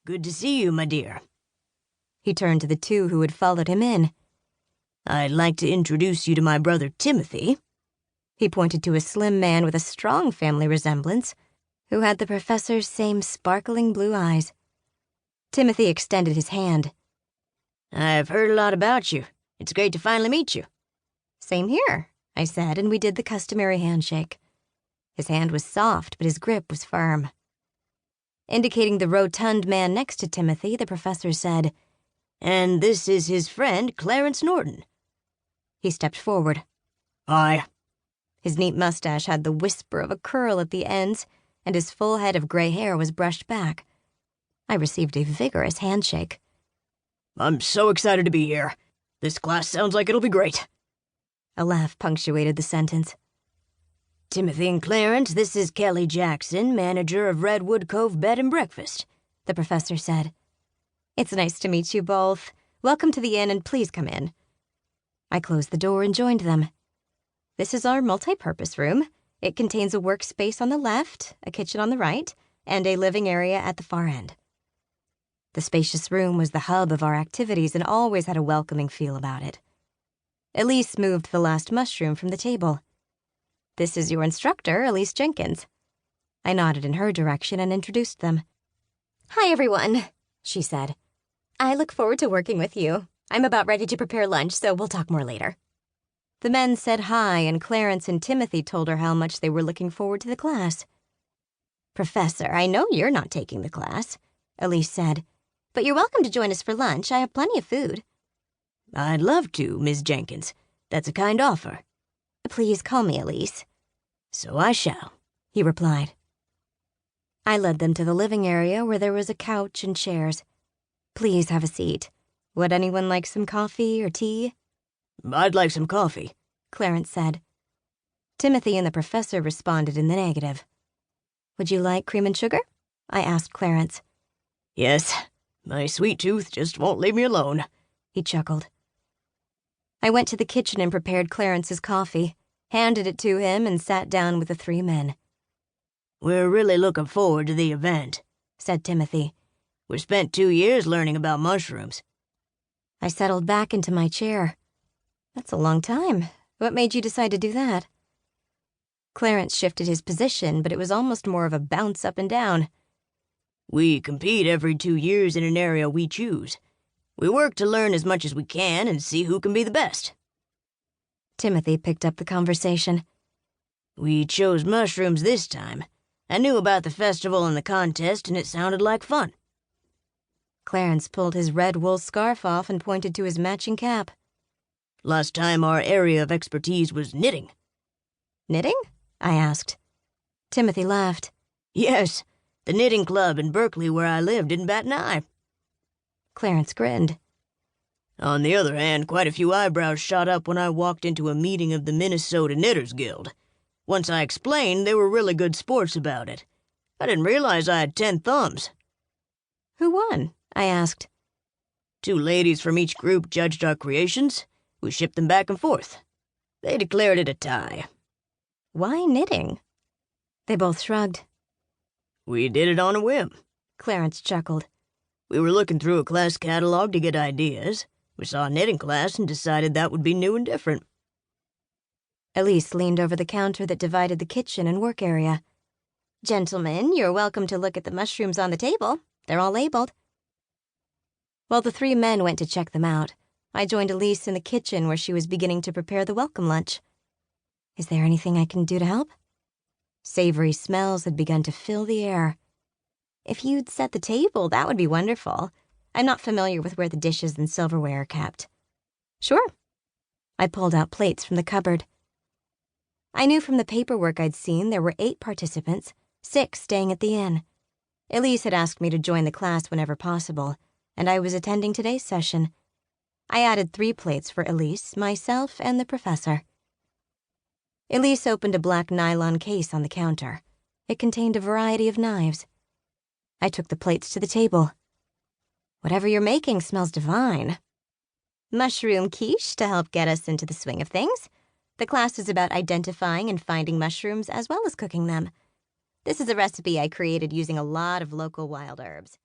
Good to see you, my dear. He turned to the two who had followed him in. I'd like to introduce you to my brother Timothy. He pointed to a slim man with a strong family resemblance, who had the professor's same sparkling blue eyes. Timothy extended his hand. I've heard a lot about you. It's great to finally meet you. Same here, I said, and we did the customary handshake. His hand was soft, but his grip was firm. Indicating the rotund man next to Timothy, the professor said, And this is his friend, Clarence Norton. He stepped forward. Hi. His neat mustache had the whisper of a curl at the ends, and his full head of gray hair was brushed back. I received a vigorous handshake. I'm so excited to be here. This class sounds like it'll be great. A laugh punctuated the sentence. Timothy and Clarence, this is Kelly Jackson, manager of Redwood Cove Bed and Breakfast, the professor said. It's nice to meet you both. Welcome to the inn, and please come in. I closed the door and joined them. This is our multi-purpose room. It contains a workspace on the left, a kitchen on the right, and a living area at the far end. The spacious room was the hub of our activities and always had a welcoming feel about it. Elise moved the last mushroom from the table. This is your instructor, Elise Jenkins. I nodded in her direction and introduced them. Hi, everyone, she said. I look forward to working with you. I'm about ready to prepare lunch, so we'll talk more later. The men said hi, and Clarence and Timothy told her how much they were looking forward to the class. Professor, I know you're not taking the class, Elise said, but you're welcome to join us for lunch. I have plenty of food. I'd love to, Miss Jenkins. That's a kind offer. Please call me Elise. So I shall, he replied. I led them to the living area where there was a couch and chairs. Please have a seat. Would anyone like some coffee or tea? I'd like some coffee, Clarence said. Timothy and the professor responded in the negative. Would you like cream and sugar? I asked Clarence. Yes, my sweet tooth just won't leave me alone, he chuckled. I went to the kitchen and prepared Clarence's coffee, handed it to him, and sat down with the three men. We're really looking forward to the event, said Timothy. We've spent 2 years learning about mushrooms. I settled back into my chair. That's a long time. What made you decide to do that? Clarence shifted his position, but it was almost more of a bounce up and down. We compete every 2 years in an area we choose. We work to learn as much as we can and see who can be the best. Timothy picked up the conversation. We chose mushrooms this time. I knew about the festival and the contest, and it sounded like fun. Clarence pulled his red wool scarf off and pointed to his matching cap. Last time our area of expertise was knitting. Knitting? I asked. Timothy laughed. Yes, the knitting club in Berkeley where I live didn't bat an eye. Clarence grinned. On the other hand, quite a few eyebrows shot up when I walked into a meeting of the Minnesota Knitters Guild. Once I explained, they were really good sports about it. I didn't realize I had 10 thumbs. Who won? I asked. 2 ladies from each group judged our creations. We shipped them back and forth. They declared it a tie. Why knitting? They both shrugged. We did it on a whim, Clarence chuckled. We were looking through a class catalog to get ideas. We saw a knitting class and decided that would be new and different. Elise leaned over the counter that divided the kitchen and work area. Gentlemen, you're welcome to look at the mushrooms on the table. They're all labeled. While the 3 men went to check them out, I joined Elise in the kitchen where she was beginning to prepare the welcome lunch. Is there anything I can do to help? Savory smells had begun to fill the air. If you'd set the table, that would be wonderful. I'm not familiar with where the dishes and silverware are kept. Sure. I pulled out plates from the cupboard. I knew from the paperwork I'd seen there were 8 participants, 6 staying at the inn. Elise had asked me to join the class whenever possible, and I was attending today's session. I added 3 plates for Elise, myself, and the professor. Elise opened a black nylon case on the counter. It contained a variety of knives. I took the plates to the table. Whatever you're making smells divine. Mushroom quiche to help get us into the swing of things. The class is about identifying and finding mushrooms as well as cooking them. This is a recipe I created using a lot of local wild herbs.